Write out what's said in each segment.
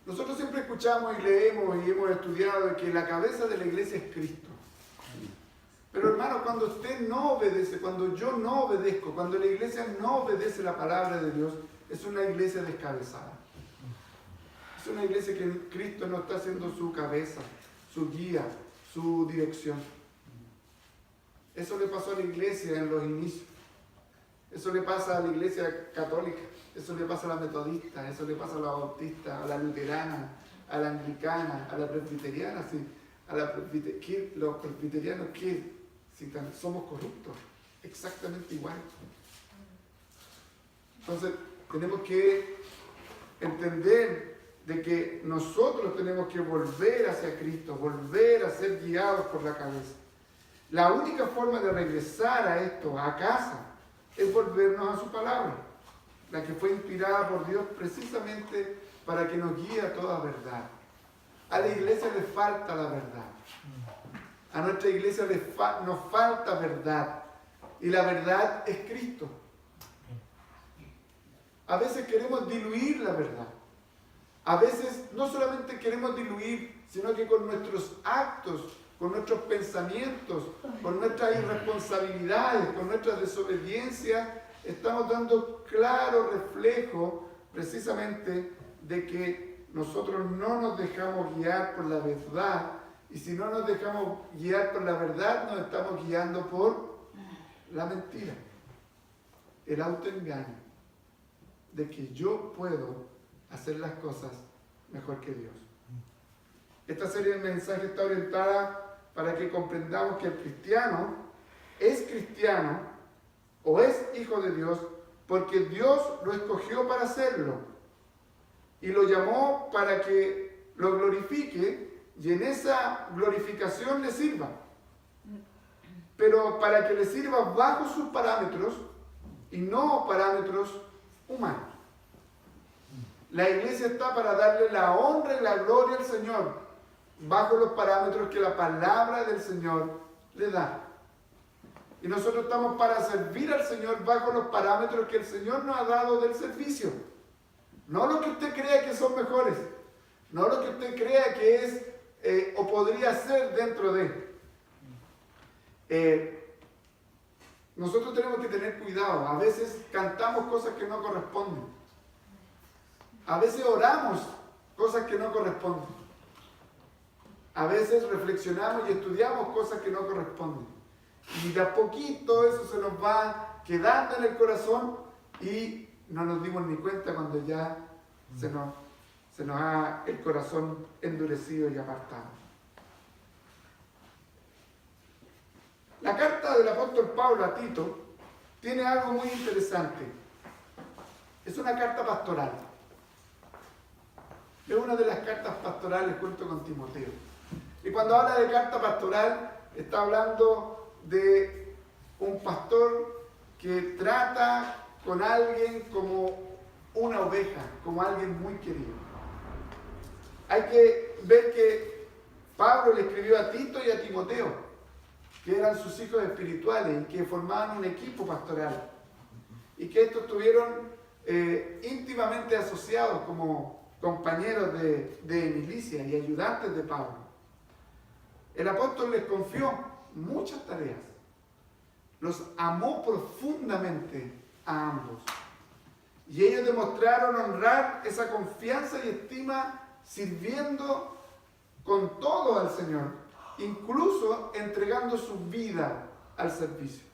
Nosotros siempre escuchamos y leemos y hemos estudiado que la cabeza de la iglesia es Cristo. Pero hermano, cuando usted no obedece, cuando yo no obedezco, cuando la iglesia no obedece la palabra de Dios, es una iglesia descabezada. Es una iglesia que Cristo no está haciendo su cabeza, su guía, su dirección. Eso le pasó a la iglesia en los inicios. Eso le pasa a la iglesia católica, eso le pasa a la metodista, eso le pasa a la bautista, a la luterana, a la anglicana, a la presbiteriana. Sí. Los presbiterianos, ¿qué? Si somos corruptos, exactamente igual. Entonces, tenemos que entender de que nosotros tenemos que volver hacia Cristo, volver a ser guiados por la cabeza. La única forma de regresar a esto, a casa, es volvernos a su palabra, la que fue inspirada por Dios precisamente para que nos guíe a toda verdad. A la iglesia le falta la verdad. A nuestra iglesia nos falta verdad. Y la verdad es Cristo. A veces queremos diluir la verdad. A veces no solamente queremos diluir, sino que con nuestros actos, con nuestros pensamientos, con nuestras irresponsabilidades, con nuestras desobediencias, estamos dando claro reflejo precisamente de que nosotros no nos dejamos guiar por la verdad. Y si no nos dejamos guiar por la verdad, nos estamos guiando por la mentira, el autoengaño, de que yo puedo hacer las cosas mejor que Dios. Esta serie de mensajes está orientada para que comprendamos que el cristiano o es hijo de Dios porque Dios lo escogió para hacerlo y lo llamó para que lo glorifique y en esa glorificación le sirva, pero para que le sirva bajo sus parámetros y no parámetros humanos. La iglesia está para darle la honra y la gloria al Señor bajo los parámetros que la palabra del Señor le da. Y nosotros estamos para servir al Señor bajo los parámetros que el Señor nos ha dado del servicio. No lo que usted crea que son mejores, no lo que usted crea que es o podría ser dentro de. Nosotros tenemos que tener cuidado. A veces cantamos cosas que no corresponden. A veces oramos cosas que no corresponden. A veces reflexionamos y estudiamos cosas que no corresponden. Y de a poquito eso se nos va quedando en el corazón y no nos dimos ni cuenta cuando ya se nos ha el corazón endurecido y apartado. La carta del apóstol Pablo a Tito tiene algo muy interesante. Es una carta pastoral. Es una de las cartas pastorales junto con Timoteo. Y cuando habla de carta pastoral, está hablando de un pastor que trata con alguien como una oveja, como alguien muy querido. Hay que ver que Pablo le escribió a Tito y a Timoteo, que eran sus hijos espirituales y que formaban un equipo pastoral. Y que estos estuvieron íntimamente asociados como compañeros de milicia y ayudantes de Pablo. El apóstol les confió muchas tareas. Los amó profundamente a ambos. Y ellos demostraron honrar esa confianza y estima sirviendo con todo al Señor, incluso entregando su vida al servicio.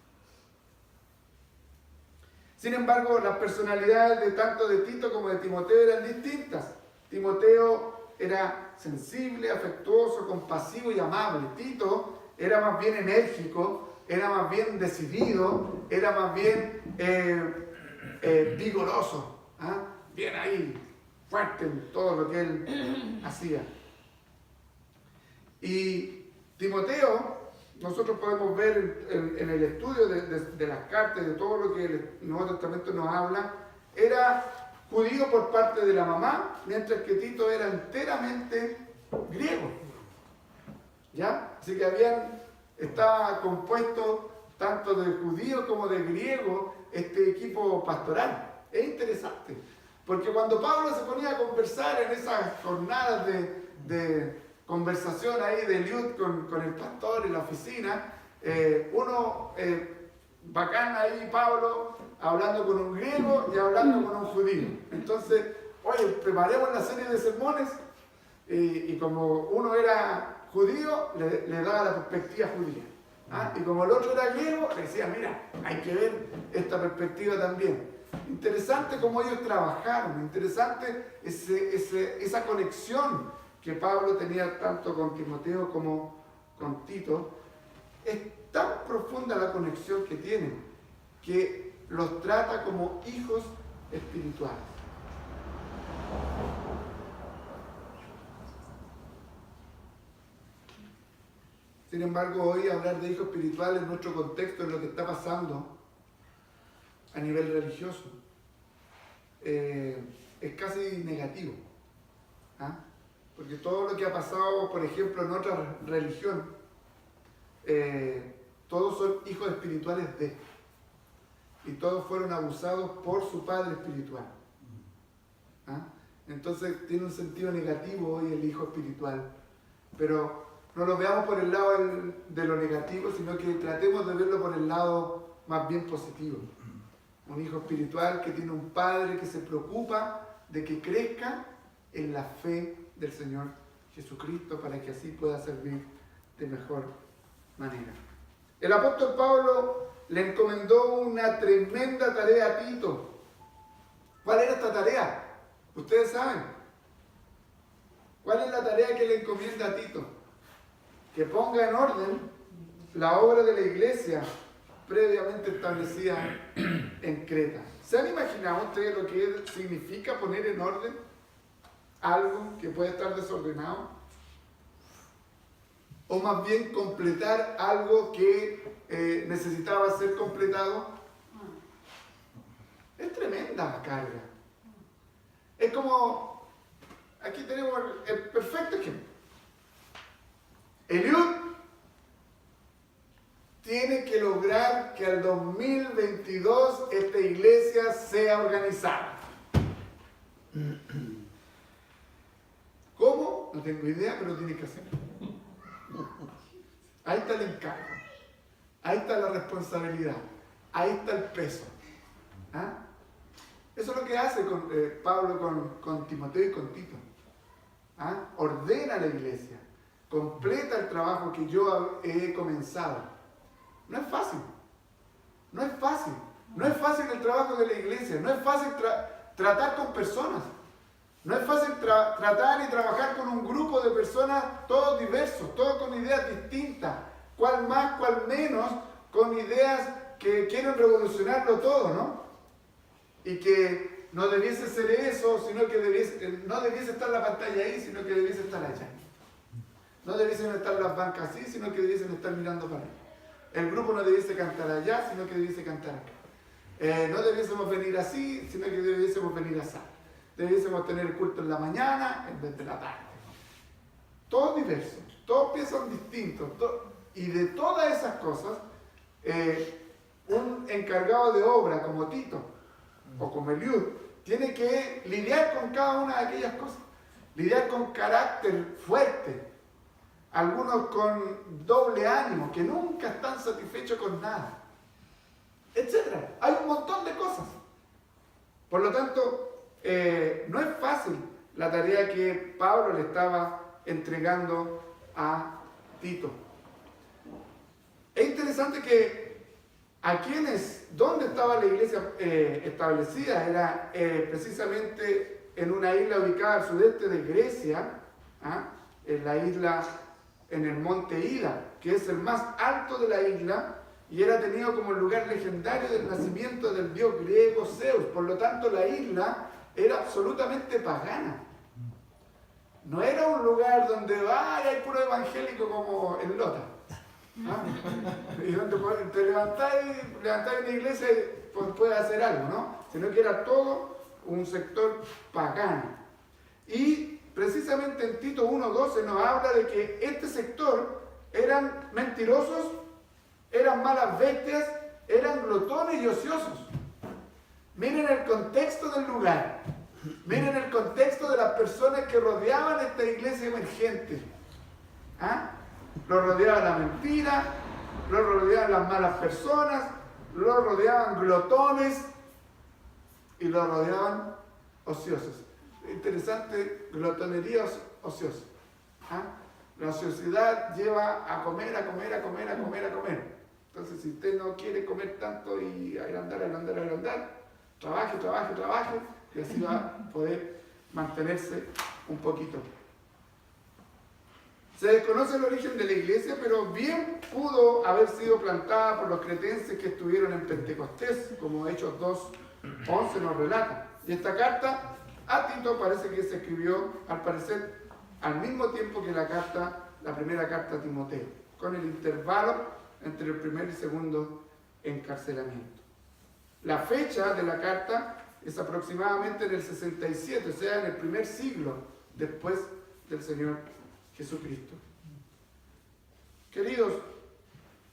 Sin embargo, las personalidades de tanto de Tito como de Timoteo eran distintas. Timoteo era sensible, afectuoso, compasivo y amable. Tito era más bien enérgico, era más bien decidido, era más bien vigoroso, bien ahí, fuerte en todo lo que él hacía. Y Timoteo, nosotros podemos ver en el estudio de las cartas, de todo lo que el Nuevo Testamento nos habla, era judío por parte de la mamá, mientras que Tito era enteramente griego. ¿Ya? Así que estaba compuesto tanto de judíos como de griegos este equipo pastoral. Es interesante. Porque cuando Pablo se ponía a conversar en esas jornadas de conversación ahí de liud con el pastor en la oficina, bacán ahí Pablo hablando con un griego y hablando con un judío. Entonces, oye, preparemos la serie de sermones y como uno era judío, le daba la perspectiva judía. Y como el otro era griego, le decía, mira, hay que ver esta perspectiva también. Interesante cómo ellos trabajaron, interesante esa conexión que Pablo tenía tanto con Timoteo como con Tito. Es tan profunda la conexión que tienen que los trata como hijos espirituales. Sin embargo, hoy hablar de hijos espirituales en nuestro contexto es lo que está pasando a nivel religioso. Es casi negativo. Porque todo lo que ha pasado, por ejemplo, en otra religión, todos son hijos espirituales y todos fueron abusados por su padre espiritual. Entonces tiene un sentido negativo hoy el hijo espiritual, pero no lo veamos por el lado de lo negativo, sino que tratemos de verlo por el lado más bien positivo. Un hijo espiritual que tiene un padre que se preocupa de que crezca en la fe del Señor Jesucristo para que así pueda servir de mejor manera. El apóstol Pablo le encomendó una tremenda tarea a Tito. ¿Cuál era esta tarea? Ustedes saben. ¿Cuál es la tarea que le encomienda a Tito? Que ponga en orden la obra de la iglesia previamente establecida en Creta. ¿Se han imaginado ustedes lo que significa poner en orden algo que puede estar desordenado? O más bien completar algo que necesitaba ser completado. Es tremenda carga. Es como, aquí tenemos el perfecto ejemplo. Eliud tiene que lograr que al 2022 esta iglesia sea organizada. ¿Cómo? No tengo idea, pero tiene que hacerlo. Ahí está el encargo. Ahí está la responsabilidad. Ahí está el peso. Eso es lo que hace Pablo con Timoteo y con Tito. Ordena la iglesia. Completa el trabajo que yo he comenzado. No es fácil. No es fácil. No es fácil el trabajo de la iglesia. No es fácil tratar con personas. No es fácil tratar y trabajar con un grupo de personas todos diversos, todos con ideas distintas. Cuál más, cuál menos, con ideas que quieren revolucionarlo todo, ¿no? Y que no debiese ser eso, sino que no debiese estar la pantalla ahí, sino que debiese estar allá. No debiesen estar las bancas así, sino que debiesen estar mirando para allá. El grupo no debiese cantar allá, sino que debiese cantar acá. No debiésemos venir así, sino que debiésemos venir así. Debiésemos tener el culto en la mañana en vez de la tarde. Todos diversos, todos piensan distintos. Y de todas esas cosas, un encargado de obra como Tito o como Eliud tiene que lidiar con cada una de aquellas cosas. Lidiar con carácter fuerte. Algunos con doble ánimo, que nunca están satisfechos con nada. Etcétera. Hay un montón de cosas. Por lo tanto, no es fácil la tarea que Pablo le estaba entregando a Tito. Es interesante que ¿dónde estaba la iglesia establecida? Era precisamente en una isla ubicada al sudeste de Grecia, en la isla, en el monte Ida, que es el más alto de la isla, y era tenido como el lugar legendario del nacimiento del dios griego Zeus. Por lo tanto, la isla era absolutamente pagana. No era un lugar donde hay puro evangélico como en Lota. Y donde te levantáis una iglesia y puedes hacer algo, ¿no? Sino que era todo un sector pagano. Y precisamente en Tito 1:12 nos habla de que este sector eran mentirosos, eran malas bestias, eran glotones y ociosos. Miren el contexto del lugar. Miren el contexto de las personas que rodeaban esta iglesia emergente. ¿Ah? Lo rodeaba la mentira, lo rodeaban las malas personas, lo rodeaban glotones y lo rodeaban ociosos. Interesante, glotonería ociosa. ¿Ah? La ociosidad lleva a comer, a comer, a comer, a comer, a comer. Entonces, si usted no quiere comer tanto y agrandar, trabaje, trabaje, trabaje, y así va a poder mantenerse un poquito. Se desconoce el origen de la iglesia, pero bien pudo haber sido plantada por los cretenses que estuvieron en Pentecostés, como Hechos 2:11 nos relata. Y esta carta a Tito parece que se escribió, al parecer, al mismo tiempo que la primera carta a Timoteo, con el intervalo entre el primer y segundo encarcelamiento. La fecha de la carta es aproximadamente en el 67, o sea, en el primer siglo después del Señor Jesucristo. Queridos,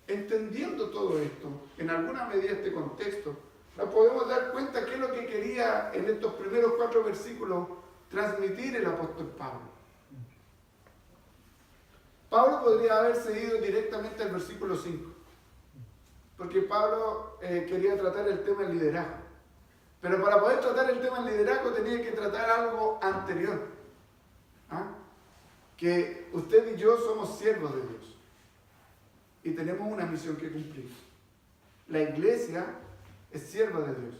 entendiendo todo esto, en alguna medida este contexto, nos podemos dar cuenta qué es lo que quería en estos primeros 4 versículos transmitir el apóstol Pablo. Pablo podría haberse ido directamente al versículo 5, porque Pablo quería tratar el tema del liderazgo. Pero para poder tratar el tema del liderazgo tenía que tratar algo anterior. ¿Ah? Que usted y yo somos siervos de Dios y tenemos una misión que cumplir. La iglesia es sierva de Dios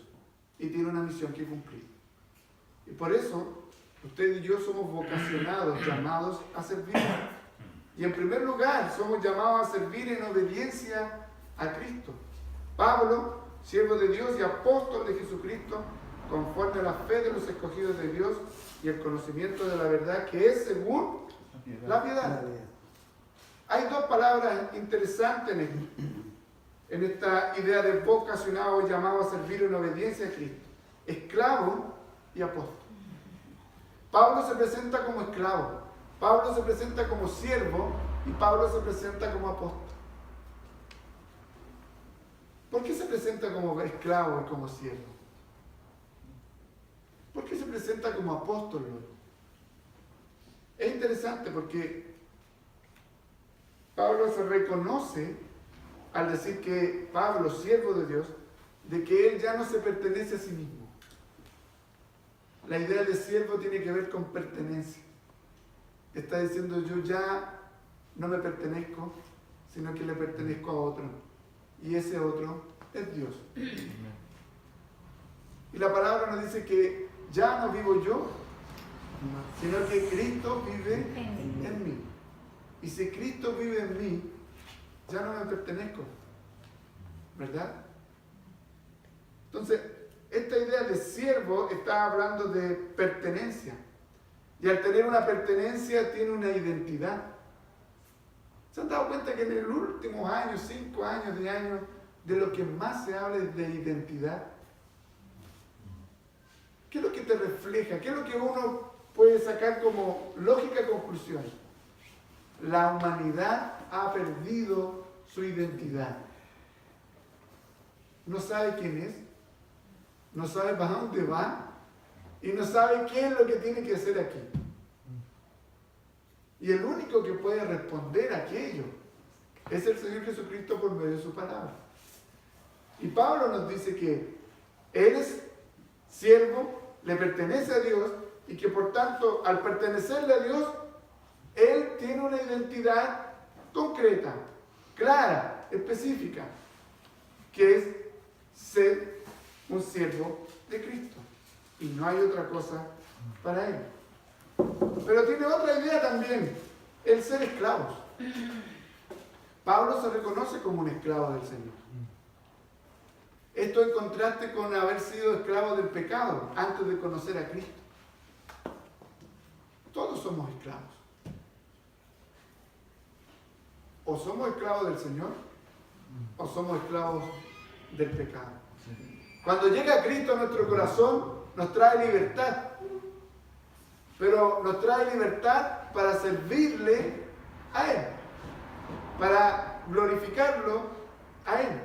y tiene una misión que cumplir. Y por eso usted y yo somos vocacionados, llamados a servir. Y en primer lugar somos llamados a servir en obediencia a Cristo. Pablo, siervo de Dios y apóstol de Jesucristo, conforme a la fe de los escogidos de Dios y el conocimiento de la verdad que es según la piedad. Hay 2 palabras interesantes en esta idea de vocacionado, llamado a servir en obediencia a Cristo: esclavo y apóstol. Pablo se presenta como esclavo, Pablo se presenta como siervo y Pablo se presenta como apóstol. ¿Por qué se presenta como esclavo y como siervo? ¿Por qué se presenta como apóstol luego? Es interesante porque Pablo se reconoce, al decir que Pablo, siervo de Dios, de que él ya no se pertenece a sí mismo. La idea de siervo tiene que ver con pertenencia. Está diciendo: yo ya no me pertenezco, sino que le pertenezco a otro. Y ese otro es Dios. Y la palabra nos dice que ya no vivo yo, sino que Cristo vive en mí. Y si Cristo vive en mí, ya no me pertenezco, ¿verdad? Entonces, esta idea de siervo está hablando de pertenencia. Y al tener una pertenencia, tiene una identidad. ¿Se han dado cuenta que en los últimos años, 5 años, 10 años, de lo que más se habla es de identidad? ¿Qué es lo que te refleja? ¿Qué es lo que uno puede sacar como lógica conclusión? La humanidad ha perdido su identidad. No sabe quién es, no sabe para dónde va y no sabe qué es lo que tiene que hacer aquí. Y el único que puede responder a aquello es el Señor Jesucristo por medio de su palabra. Y Pablo nos dice que él es siervo, le pertenece a Dios y que por tanto al pertenecerle a Dios, él tiene una identidad concreta, clara, específica, que es ser un siervo de Cristo. Y no hay otra cosa para él. Pero tiene otra idea también, el ser esclavos. Pablo se reconoce como un esclavo del Señor. Esto en contraste con haber sido esclavo del pecado antes de conocer a Cristo. Todos somos esclavos. O somos esclavos del Señor, o somos esclavos del pecado. Cuando llega Cristo a nuestro corazón, nos trae libertad. Pero nos trae libertad para servirle a Él, para glorificarlo a Él.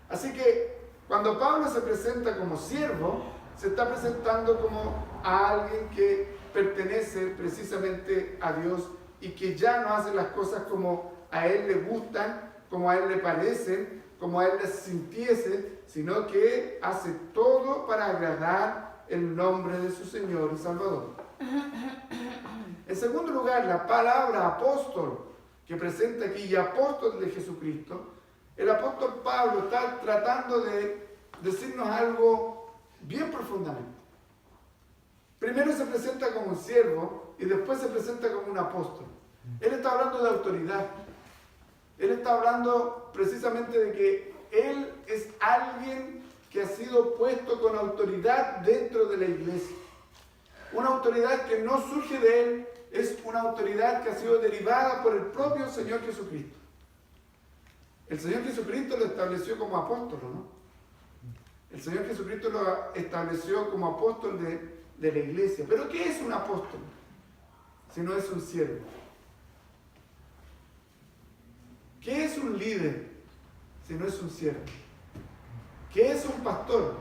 Así que cuando Pablo se presenta como siervo, se está presentando como a alguien que pertenece precisamente a Dios y que ya no hace las cosas como a Él le gustan, como a Él le parecen, como a Él le sintiese, sino que hace todo para agradar el nombre de su Señor y Salvador. En segundo lugar, la palabra apóstol que presenta aquí, y apóstol de Jesucristo, el apóstol Pablo está tratando de decirnos algo bien profundamente. Primero se presenta como un siervo y después se presenta como un apóstol. Él está hablando de autoridad. Él está hablando precisamente de que él es alguien que ha sido puesto con autoridad dentro de la iglesia. Una autoridad que no surge de él, es una autoridad que ha sido derivada por el propio Señor Jesucristo. El Señor Jesucristo lo estableció como apóstol, ¿no? El Señor Jesucristo lo estableció como apóstol de la iglesia. ¿Pero qué es un apóstol? Si no es un siervo. ¿Qué es un líder? Si no es un siervo. ¿Qué es un pastor?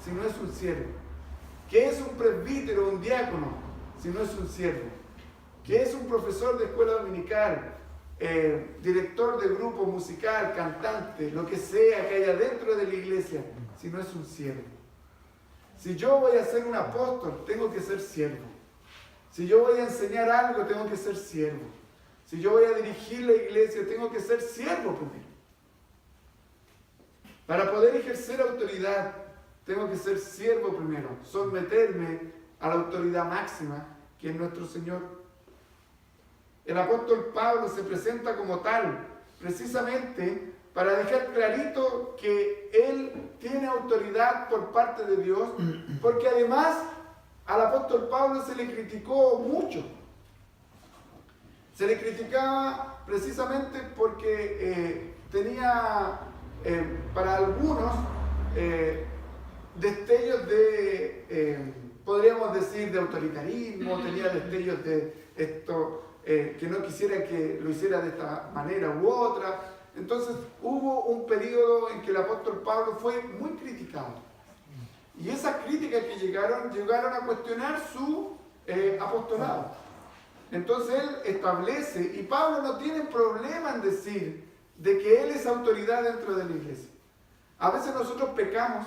Si no es un siervo. ¿Qué es un presbítero o un diácono? Si no es un siervo. ¿Qué es un profesor de escuela dominical? Director de grupo musical, cantante, lo que sea que haya dentro de la iglesia, si no es un siervo. Si yo voy a ser un apóstol, tengo que ser siervo. Si yo voy a enseñar algo, tengo que ser siervo. Si yo voy a dirigir la iglesia, tengo que ser siervo primero. Para poder ejercer autoridad, tengo que ser siervo primero, someterme a la autoridad máxima, que es nuestro Señor. El apóstol Pablo se presenta como tal, precisamente para dejar clarito que él tiene autoridad por parte de Dios, porque además al apóstol Pablo se le criticó mucho. Se le criticaba precisamente porque tenía para algunos destellos de, podríamos decir, de autoritarismo, tenía destellos de esto, que no quisiera que lo hiciera de esta manera u otra. Entonces hubo un periodo en que el apóstol Pablo fue muy criticado. Y esas críticas que llegaron a cuestionar su apostolado. Entonces él establece, y Pablo no tiene problema en decir de que él es autoridad dentro de la iglesia. A veces nosotros pecamos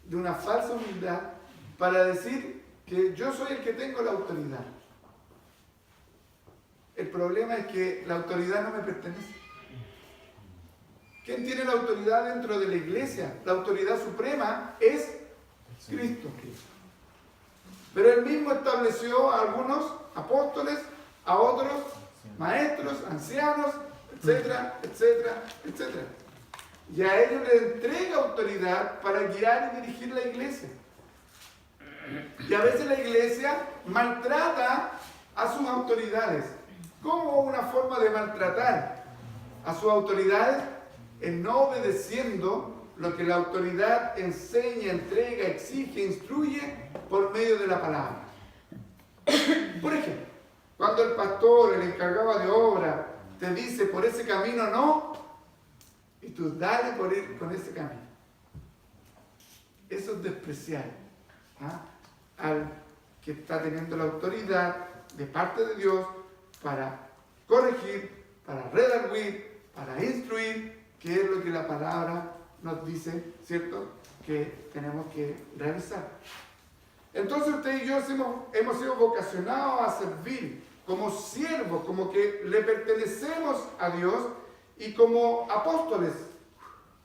de una falsa humildad para decir que yo soy el que tengo la autoridad. El problema es que la autoridad no me pertenece. ¿Quién tiene la autoridad dentro de la iglesia? La autoridad suprema es Cristo. Pero él mismo estableció a algunos apóstoles, a otros maestros, ancianos, etcétera, etcétera, etcétera. Y a ellos les entrega autoridad para guiar y dirigir la iglesia. Y a veces la iglesia maltrata a sus autoridades. ¿Cómo una forma de maltratar a sus autoridades? En no obedeciendo lo que la autoridad enseña, entrega, exige, instruye por medio de la palabra. Por ejemplo, cuando el pastor, el encargado de obra, te dice por ese camino no, y tú dale por ir con ese camino. Eso es despreciar al que está teniendo la autoridad de parte de Dios para corregir, para redarguir, para instruir, que es lo que la palabra nos dice, ¿cierto?, que tenemos que realizar. Entonces usted y yo hemos sido vocacionados a servir como siervos, como que le pertenecemos a Dios, y como apóstoles,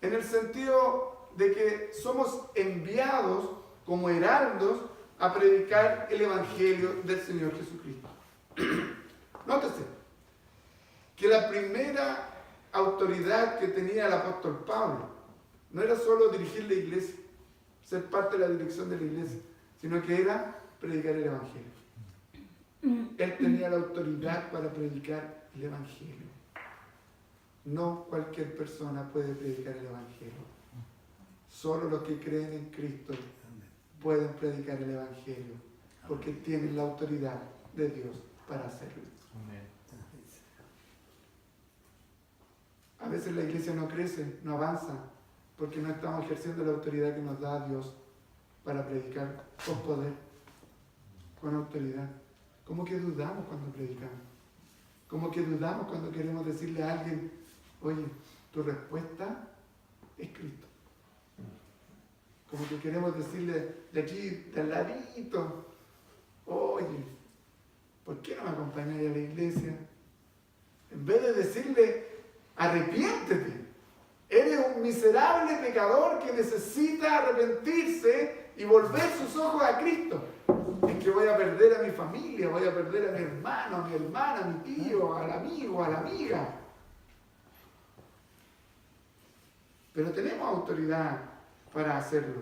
en el sentido de que somos enviados como heraldos a predicar el Evangelio del Señor Jesucristo. Nótese que la primera autoridad que tenía el apóstol Pablo no era solo dirigir la iglesia, ser parte de la dirección de la iglesia, sino que era predicar el Evangelio. Él tenía la autoridad para predicar el Evangelio. No cualquier persona puede predicar el Evangelio. Solo los que creen en Cristo pueden predicar el Evangelio, porque tienen la autoridad de Dios para hacerlo. A veces la iglesia no crece, no avanza, porque no estamos ejerciendo la autoridad que nos da Dios. para predicar con poder, con autoridad. ¿Cómo que dudamos cuando predicamos? ¿Cómo que dudamos cuando queremos decirle a alguien, oye, tu respuesta es Cristo? Como que queremos decirle de aquí, de al ladito, oye, ¿por qué no me acompañáis a la iglesia? En vez de decirle, arrepiéntete. Eres un miserable pecador que necesita arrepentirse y volver sus ojos a Cristo. Es que voy a perder a mi familia, voy a perder a mi hermano, a mi hermana, a mi tío, al amigo, a la amiga. Pero tenemos autoridad para hacerlo.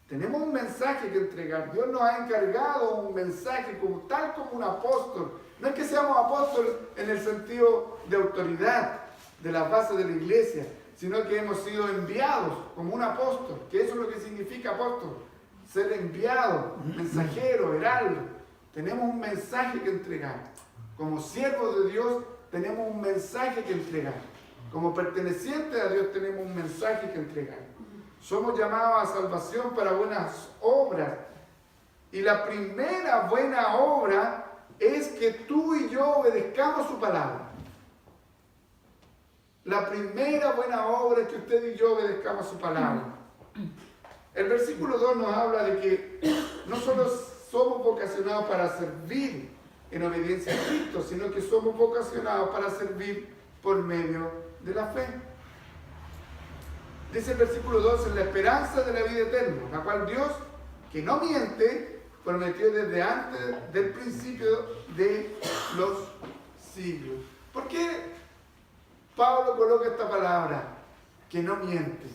Tenemos un mensaje que entregar. Dios nos ha encargado un mensaje tal como un apóstol. No es que seamos apóstoles en el sentido de autoridad de las bases de la iglesia, sino que hemos sido enviados como un apóstol, que eso es lo que significa apóstol, ser enviado, mensajero, heraldo. Tenemos un mensaje que entregar. Como siervos de Dios tenemos un mensaje que entregar. Como pertenecientes a Dios tenemos un mensaje que entregar. Somos llamados a salvación para buenas obras. Y la primera buena obra es que tú y yo obedezcamos su palabra. La primera buena obra es que usted y yo obedezcamos su palabra. El versículo 2 nos habla de que no solo somos vocacionados para servir en obediencia a Cristo, sino que somos vocacionados para servir por medio de la fe. Dice el versículo 2, en la esperanza de la vida eterna, la cual Dios, que no miente, prometió desde antes del principio de los siglos. ¿Por qué Pablo coloca esta palabra, que no miente?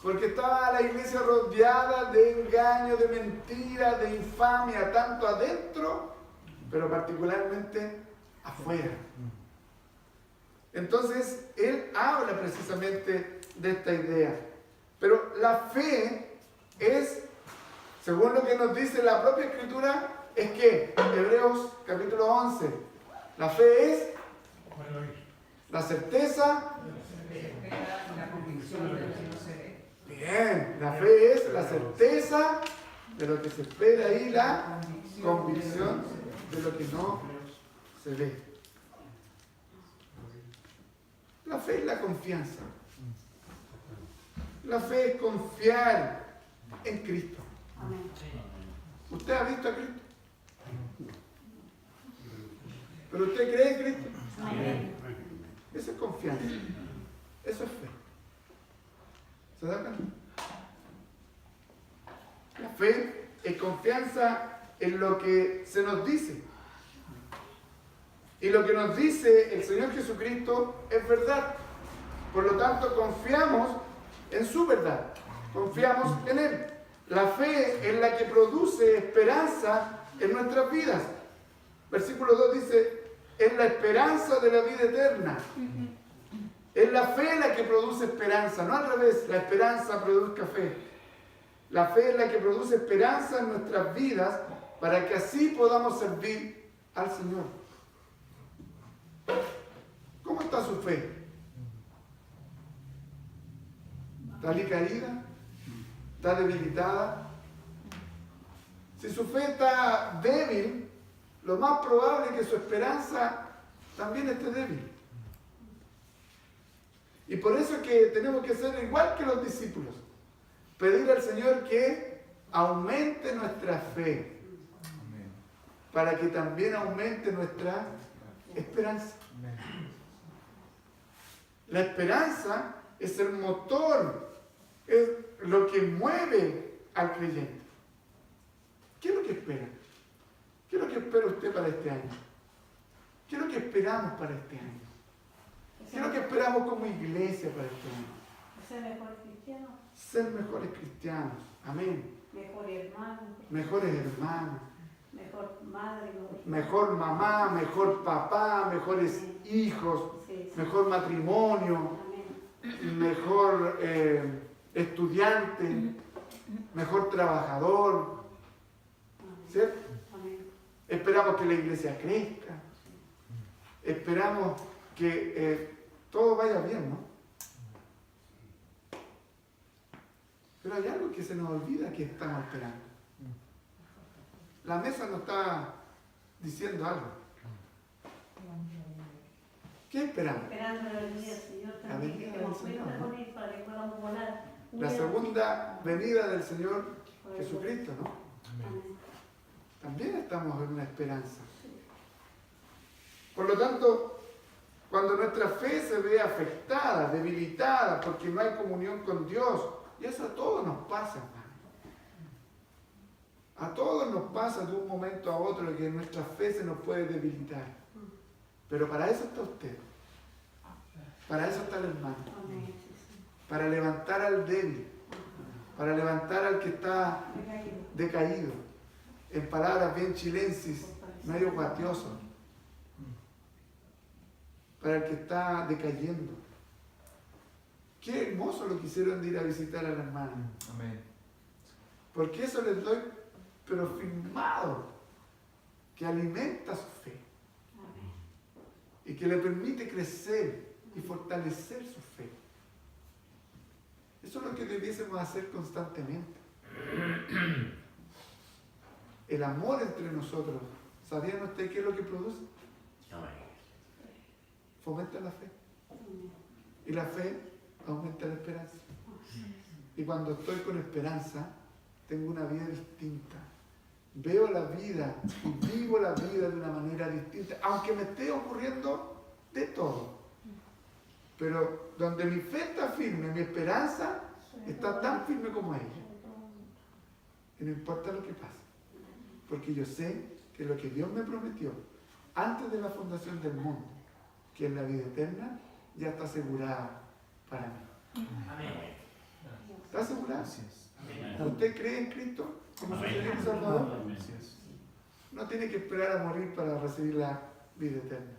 Porque estaba la iglesia rodeada de engaño, de mentira, de infamia, tanto adentro, pero particularmente afuera. Entonces, él habla precisamente de esta idea. Pero la fe es, según lo que nos dice la propia Escritura, es que, Hebreos capítulo 11, la fe es la certeza, la convicción de lo que no se ve. Bien, la fe es la certeza de lo que se espera y la convicción de lo que no se ve. La fe es la confianza. La fe es confiar en Cristo. ¿Usted ha visto a Cristo? ¿Pero usted cree en Cristo? Eso es confianza. Eso es fe. ¿Se da cuenta? La fe es confianza en lo que se nos dice. Y lo que nos dice el Señor Jesucristo es verdad. Por lo tanto, confiamos en su verdad. Confiamos en Él. La fe es la que produce esperanza en nuestras vidas. Versículo 2 dice, es la esperanza de la vida eterna. Es la fe la que produce esperanza, no al revés, la esperanza produzca fe. La fe es la que produce esperanza en nuestras vidas para que así podamos servir al Señor. ¿Cómo está su fe? ¿Está alicaída? ¿Está debilitada? Si su fe está débil, lo más probable es que su esperanza también esté débil. Y por eso es que tenemos que ser igual que los discípulos. Pedir al Señor que aumente nuestra fe. Para que también aumente nuestra esperanza. La esperanza es el motor, es lo que mueve al creyente. ¿Qué es lo que espera? ¿Qué es lo que espera usted para este año? ¿Qué es lo que esperamos para este año? ¿Qué es lo que esperamos como iglesia para este año? Ser mejores cristianos. Ser mejores cristianos. Amén. Mejores hermanos. Mejores hermanos. Mejor madre. Mejor mamá, mejor papá, mejores hijos, mejor matrimonio, mejor estudiante, mejor trabajador. ¿Cierto? Esperamos que la iglesia crezca. Esperamos que todo vaya bien, ¿no? Pero hay algo que se nos olvida que estamos esperando. La mesa nos está diciendo algo. ¿Qué esperamos? Esperando la venida del Señor La también, que venida estemos del Señor, cuenta ¿no? con Él para que podamos volar. La segunda venida del Señor Por Jesucristo, ¿no? Amén. También estamos en una esperanza. Por lo tanto, cuando nuestra fe se ve afectada, debilitada, porque no hay comunión con Dios, y eso a todos nos pasa, hermano. A todos nos pasa de un momento a otro que nuestra fe se nos puede debilitar. Pero para eso está usted. Para eso está el hermano. Amén. Sí, sí. Para levantar al débil. Para levantar al que está Recaído. decaído. En palabras bien chilensis, medio guatioso. Para el que está decayendo. Qué hermoso lo que hicieron de ir a visitar al hermano. Amén. Porque eso les doy, pero firmado, que alimenta su fe Amén. y que le permite crecer y fortalecer su fe. Eso es lo que debiésemos hacer constantemente. El amor entre nosotros, ¿sabían ustedes qué es lo que produce? Fomenta la fe. Amén. Y la fe aumenta la esperanza. Y cuando estoy con esperanza, tengo una vida distinta. Veo la vida y vivo la vida de una manera distinta, aunque me esté ocurriendo de todo. Pero donde mi fe está firme, mi esperanza está tan firme como ella. Y no importa lo que pase. Porque yo sé que lo que Dios me prometió antes de la fundación del mundo, que es la vida eterna, ya está asegurada para mí. ¿Está asegurada? Así es. ¿Usted cree en Cristo como su Señor y Salvador? Así es. No tiene que esperar a morir para recibir la vida eterna.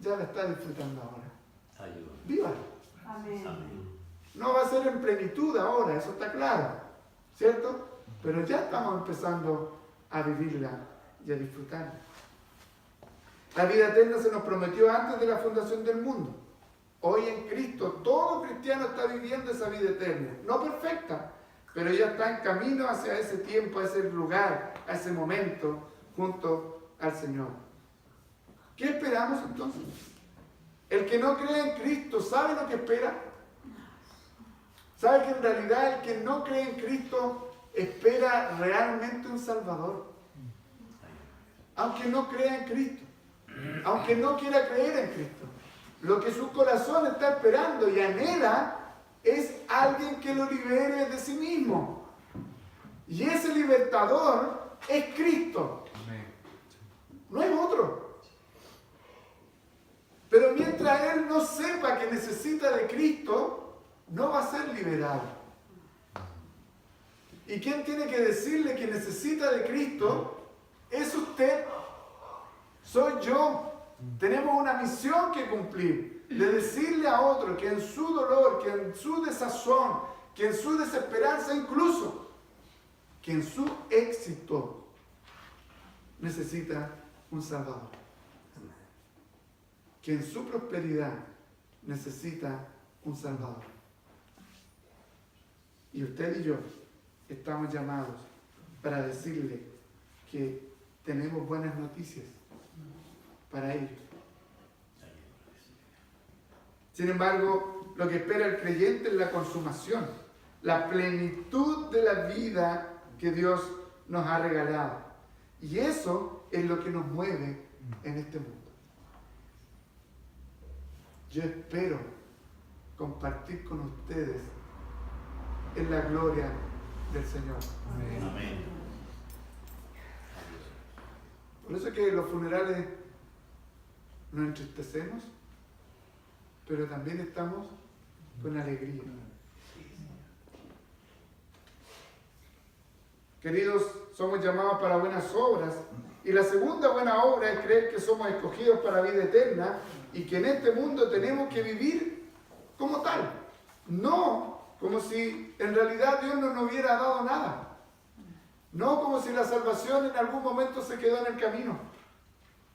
Ya la está disfrutando ahora. ¡Vívalo! Amén. No va a ser en plenitud ahora, eso está claro, ¿cierto? Pero ya estamos empezando a vivirla y a disfrutarla. La vida eterna se nos prometió antes de la fundación del mundo. Hoy en Cristo todo cristiano está viviendo esa vida eterna. No perfecta, pero ya está en camino hacia ese tiempo, a ese lugar, a ese momento, junto al Señor. ¿Qué esperamos entonces? El que no cree en Cristo, ¿sabe lo que espera? ¿Sabe que en realidad el que no cree en Cristo espera realmente un Salvador? Aunque no crea en Cristo, aunque no quiera creer en Cristo, lo que su corazón está esperando y anhela es alguien que lo libere de sí mismo. Y ese libertador es Cristo, Amén. no es otro. Pero mientras él no sepa que necesita de Cristo, no va a ser liberado. ¿Y quién tiene que decirle que necesita de Cristo? Es usted, soy yo. Tenemos una misión que cumplir, de decirle a otro que en su dolor, que en su desazón, que en su desesperanza incluso, que en su éxito necesita un Salvador. Que en su prosperidad necesita un Salvador. Y usted y yo estamos llamados para decirle que tenemos buenas noticias para ellos. Sin embargo, lo que espera el creyente es la consumación, la plenitud de la vida que Dios nos ha regalado. Y eso es lo que nos mueve en este mundo. Yo espero compartir con ustedes en la gloria del Señor. Amén. Por eso es que los funerales nos entristecemos, pero también estamos con alegría. Queridos, somos llamados para buenas obras, y la segunda buena obra es creer que somos escogidos para vida eterna y que en este mundo tenemos que vivir como tal, no como si en realidad Dios no nos hubiera dado nada, no como si la salvación en algún momento se quedó en el camino.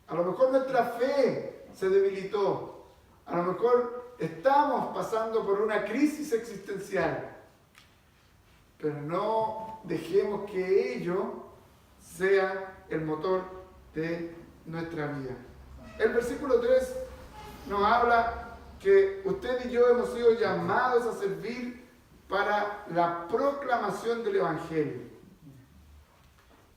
A lo mejor nuestra fe se debilitó, a lo mejor estamos pasando por una crisis existencial, pero no dejemos que ello sea el motor de nuestra vida. El versículo 3 nos habla que usted y yo hemos sido llamados a servir para la proclamación del Evangelio.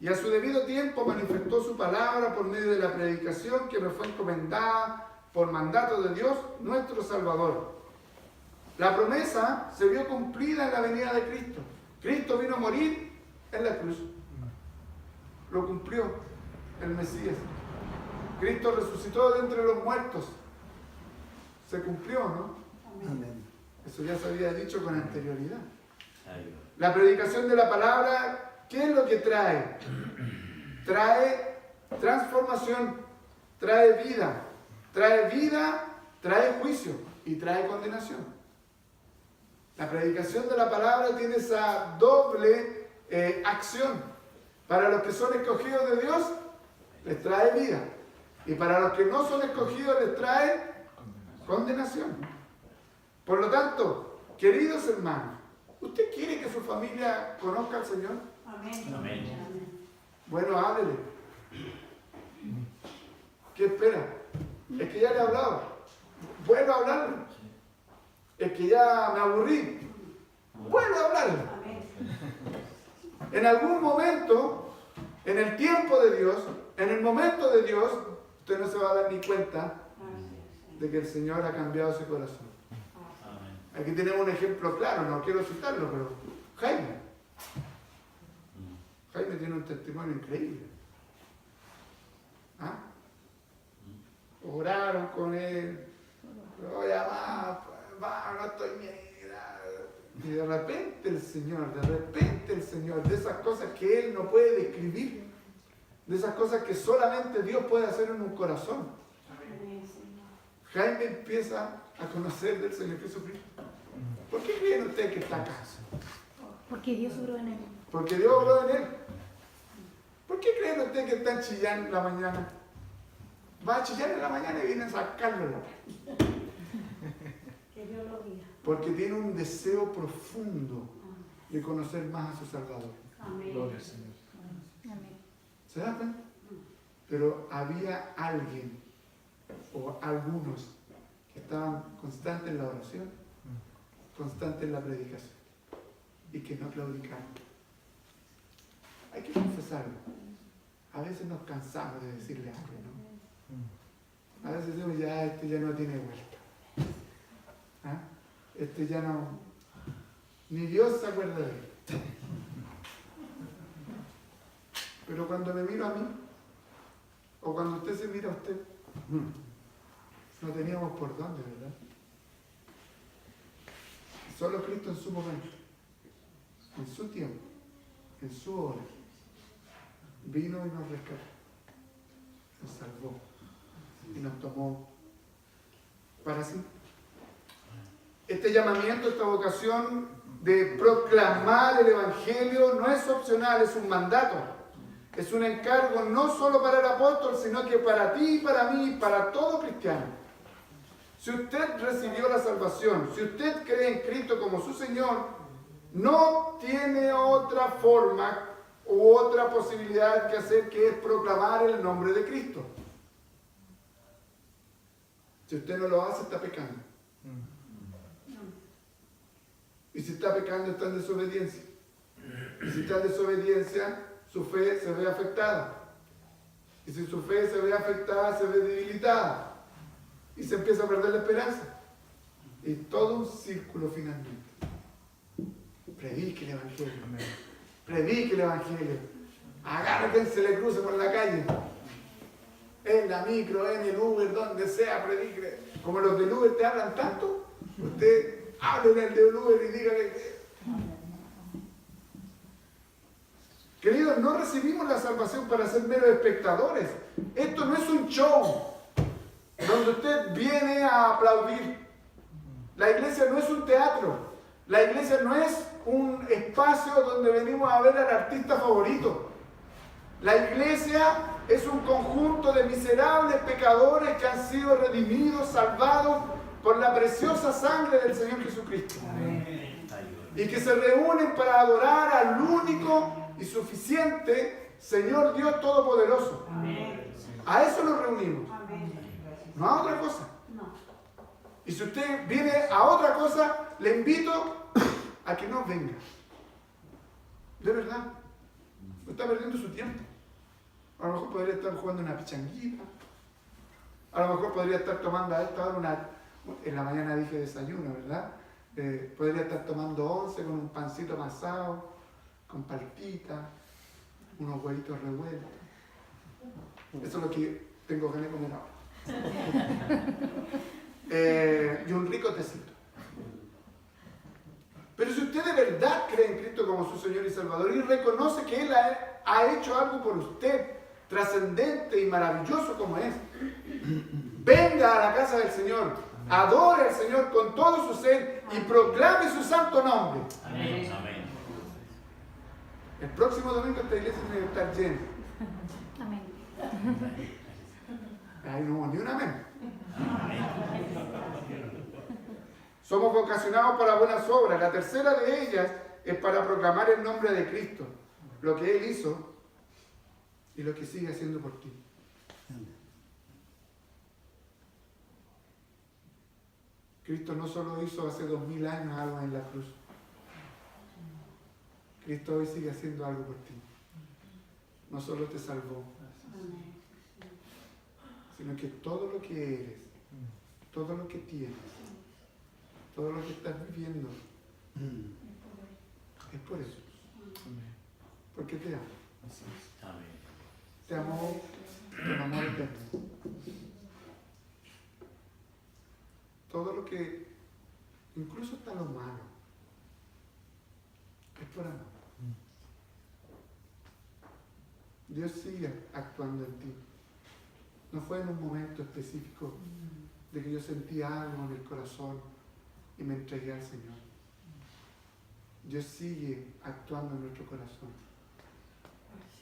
Y a su debido tiempo manifestó su palabra por medio de la predicación que nos fue encomendada por mandato de Dios, nuestro Salvador. La promesa se vio cumplida en la venida de Cristo. Cristo vino a morir en la cruz. Lo cumplió el Mesías. Cristo resucitó de entre los muertos. Se cumplió, ¿no? Amén. Eso ya se había dicho con anterioridad. La predicación de la palabra, ¿qué es lo que trae? Trae transformación, trae vida, trae juicio y trae condenación. La predicación de la palabra tiene esa doble acción. Para los que son escogidos de Dios, les trae vida. Y para los que no son escogidos, les trae condenación. Por lo tanto, queridos hermanos, ¿usted quiere que su familia conozca al Señor? Amén. Amén. Bueno, háblele. ¿Qué espera? Es que ya le he hablado. Vuelvo a hablarle. Es que ya me aburrí. Vuelvo a hablarle. Amén. En algún momento, en el tiempo de Dios, en el momento de Dios, usted no se va a dar ni cuenta de que el Señor ha cambiado su corazón. Aquí tenemos un ejemplo claro, no quiero citarlo, pero Jaime. Jaime tiene un testimonio increíble. ¿Ah? Oraron con él. Oye, va, no estoy bien. Y de repente el Señor, de esas cosas que Él no puede describir, de esas cosas que solamente Dios puede hacer en un corazón, Jaime empieza a conocer del Señor Jesucristo. ¿Por qué creen ustedes que está acá? Porque Dios obró en él. Porque Dios obró en él. ¿Por qué creen ustedes que está chillando en la mañana? Va a chillar en la mañana y viene a sacarlo. Que Dios lo guíe. Porque tiene un deseo profundo de conocer más a su Salvador. Amén. Gloria al Señor. Amén. ¿Se da cuenta? Pero había alguien o algunos que estaban constantes en la oración, constantes en la predicación y que no claudicaron. Hay que confesarlo. A veces nos cansamos de decirle algo, ¿no? A veces decimos, ya, este ya no tiene vuelta. ¿Ah? Este ya no... Ni Dios se acuerda de él. Pero cuando me miro a mí, o cuando usted se mira a usted, no teníamos por dónde, ¿verdad? Solo Cristo en su momento, en su tiempo, en su hora, vino y nos rescató, nos salvó y nos tomó para sí. Este llamamiento, esta vocación de proclamar el Evangelio no es opcional, es un mandato. Es un encargo no solo para el apóstol, sino que para ti, para mí, para todo cristiano. Si usted recibió la salvación, si usted cree en Cristo como su Señor, no tiene otra forma u otra posibilidad que hacer que es proclamar el nombre de Cristo. Si usted no lo hace, está pecando. Y si está pecando, está en desobediencia. Y si está en desobediencia, su fe se ve afectada. Y si su fe se ve afectada, se ve debilitada. Y se empieza a perder la esperanza. Y todo un círculo finalmente. Predique el Evangelio. Predique el Evangelio. Agarre quien se le cruce por la calle. En la micro, en el Uber, donde sea, predique. Como los del Uber te hablan tanto, usted hable en el del Uber y dígale que... Queridos, no recibimos la salvación para ser meros espectadores. Esto no es un show donde usted viene a aplaudir. La iglesia no es un teatro. La iglesia no es un espacio donde venimos a ver al artista favorito. La iglesia es un conjunto de miserables pecadores que han sido redimidos, salvados por la preciosa sangre del Señor Jesucristo. Amén. y que se reúnen para adorar al único y suficiente Señor Dios Todopoderoso. A eso nos reunimos, no a otra cosa. Y si usted viene a otra cosa, le invito a que no venga. De verdad, no está perdiendo su tiempo. A lo mejor podría estar jugando una pichanguita. A lo mejor podría estar tomando a esta hora en la mañana dije desayuno, ¿verdad? Podría estar tomando 11 con un pancito amasado, con paltitas, unos huevitos revueltos. Eso es lo que tengo ganas de comer ahora. Y un rico tecito. Pero si usted de verdad cree en Cristo como su Señor y Salvador y reconoce que Él ha hecho algo por usted, trascendente y maravilloso como es, venga a la casa del Señor, adore al Señor con todo su ser y proclame su santo nombre. Amén. Amén. El próximo domingo esta iglesia tiene que estar llena. Amén. Ahí no hubo ni un amén. Somos vocacionados para buenas obras. La tercera de ellas es para proclamar el nombre de Cristo, lo que Él hizo y lo que sigue haciendo por ti. Cristo no solo hizo hace 2000 años algo en la cruz. Cristo hoy sigue haciendo algo por ti. No solo te salvó, sino que todo lo que eres, todo lo que tienes, todo lo que estás viviendo, es por eso. Porque te amo. Te amo con amor eterno. Todo lo que, incluso hasta lo malo, es por amor. Dios sigue actuando en ti. No fue en un momento específico de que yo sentí algo en el corazón y me entregué al Señor. Dios sigue actuando en nuestro corazón,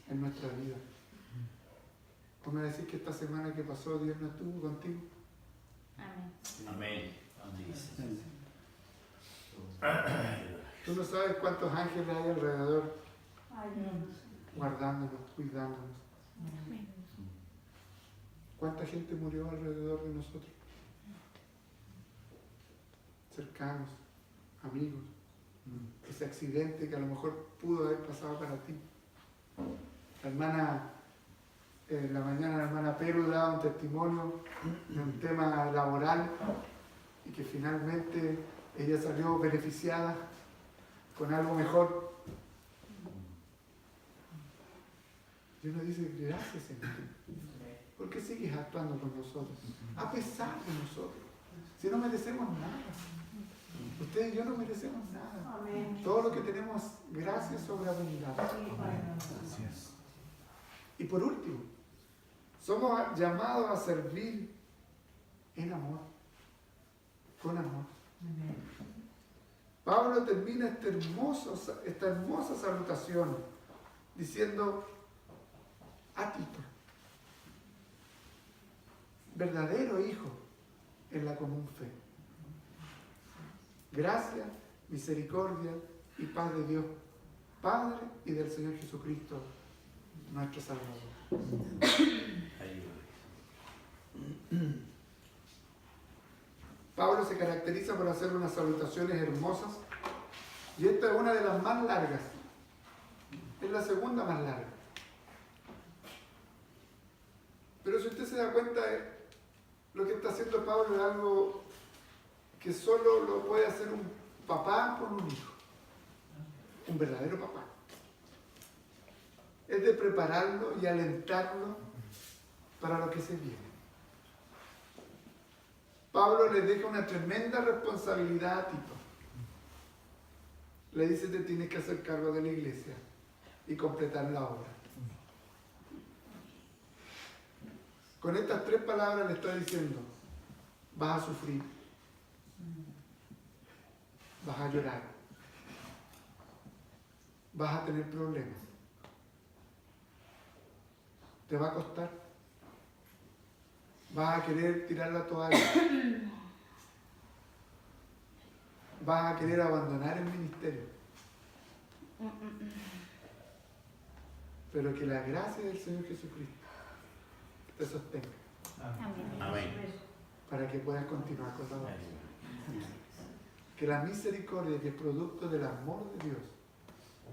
en nuestra vida. ¿Cómo me decís que esta semana que pasó Dios no estuvo contigo? Amén. Tú no sabes cuántos ángeles hay alrededor, guardándonos, cuidándonos. ¿Cuánta gente murió alrededor de nosotros? Cercanos, amigos. Ese accidente que a lo mejor pudo haber pasado para ti. La hermana, en la mañana la hermana Peru daba un testimonio de un tema laboral y que finalmente ella salió beneficiada con algo mejor. Dios nos dice, gracias Señor. ¿Por qué sigues actuando con nosotros? A pesar de nosotros. Si no merecemos nada. Usted y yo no merecemos nada. Amén. Todo lo que tenemos, gracias sobreabundante. Y por último, somos llamados a servir en amor, con amor. Pablo termina esta hermosa salutación diciendo a Tito, verdadero hijo en la común fe. Gracia, misericordia y paz de Dios, Padre y del Señor Jesucristo, nuestro Salvador. Pablo se caracteriza por hacer unas salutaciones hermosas y esta es una de las más largas. Es la segunda más larga. Pero si usted se da cuenta, lo que está haciendo Pablo es algo que solo lo puede hacer un papá con un hijo. Un verdadero papá. Es de prepararlo y alentarlo para lo que se viene. Pablo le deja una tremenda responsabilidad a Tito. Le dice, te tienes que hacer cargo de la iglesia y completar la obra. Con estas 3 palabras le está diciendo, vas a sufrir, vas a llorar, vas a tener problemas, te va a costar, vas a querer tirar la toalla, vas a querer abandonar el ministerio. Pero que la gracia del Señor Jesucristo te sostenga Amén. Amén. para que puedas continuar con la obra. Que la misericordia que es producto del amor de Dios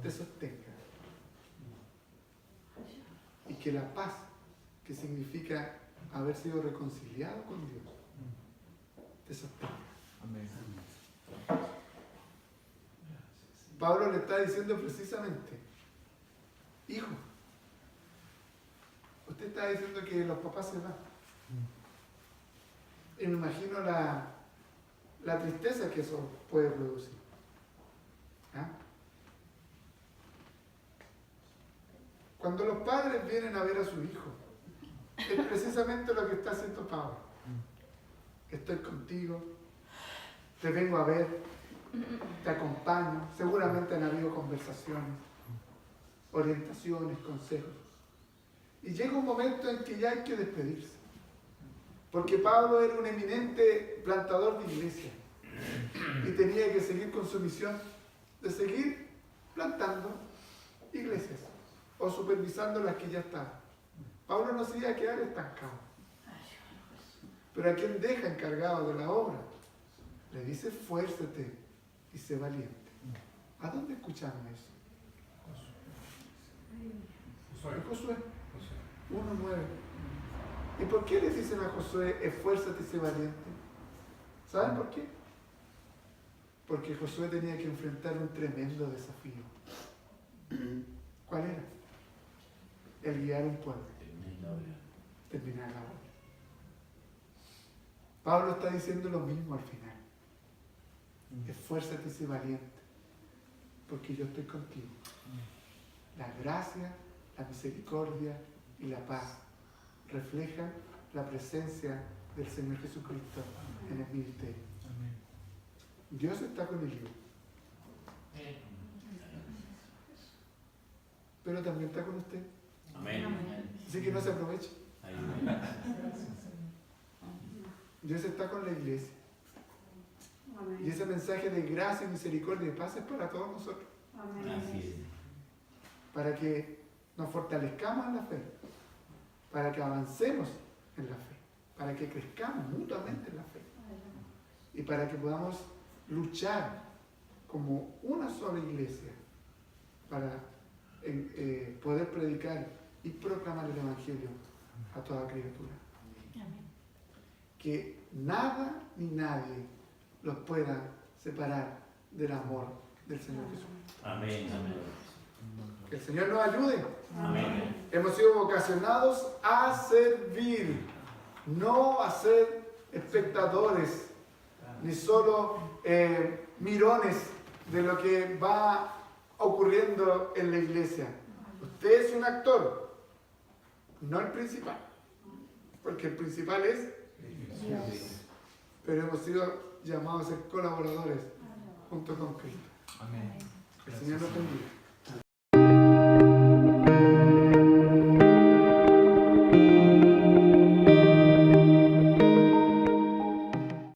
te sostenga. Y que la paz, que significa haber sido reconciliado con Dios, te sostenga. Amén. Pablo le está diciendo precisamente, hijo, usted está diciendo que los papás se van. Y me imagino la tristeza que eso puede producir. ¿Ah? Cuando los padres vienen a ver a su hijo, es precisamente lo que está haciendo Pablo. Estoy contigo, te vengo a ver, te acompaño, seguramente han habido conversaciones, orientaciones, consejos. Y llega un momento en que ya hay que despedirse. Porque Pablo era un eminente plantador de iglesia y tenía que seguir con su misión de seguir plantando iglesias o supervisando las que ya estaban. Pablo no se iba a quedar estancado. Pero a quien deja encargado de la obra, le dice fuérzate y sé valiente. ¿A dónde escucharon eso? En Josué 1:9. ¿Y por qué le dicen a Josué, esfuérzate y sé valiente? ¿Saben por qué? Porque Josué tenía que enfrentar un tremendo desafío. ¿Cuál era? El guiar un pueblo. Terminar la obra. Pablo está diciendo lo mismo al final. Esfuérzate y sé valiente, porque yo estoy contigo. La gracia, la misericordia y la paz reflejan la presencia del Señor Jesucristo en el ministerio. Dios está con el hijo, pero también está con usted. Amén. Así que no se aproveche. Dios está con la iglesia. Y ese mensaje de gracia, misericordia y paz es para todos nosotros. Así es. Para que nos fortalezcamos en la fe, para que avancemos en la fe, para que crezcamos mutuamente en la fe y para que podamos luchar como una sola iglesia para poder predicar y proclamar el Evangelio a toda criatura. Que nada ni nadie los pueda separar del amor del Señor Jesús. Amén. Que el Señor nos ayude. Amén. Hemos sido vocacionados a servir, no a ser espectadores, ni solo mirones de lo que va ocurriendo en la iglesia. Usted es un actor, no el principal, porque el principal es Dios. Pero hemos sido llamados a ser colaboradores junto con Cristo. Amén. El Señor nos bendiga.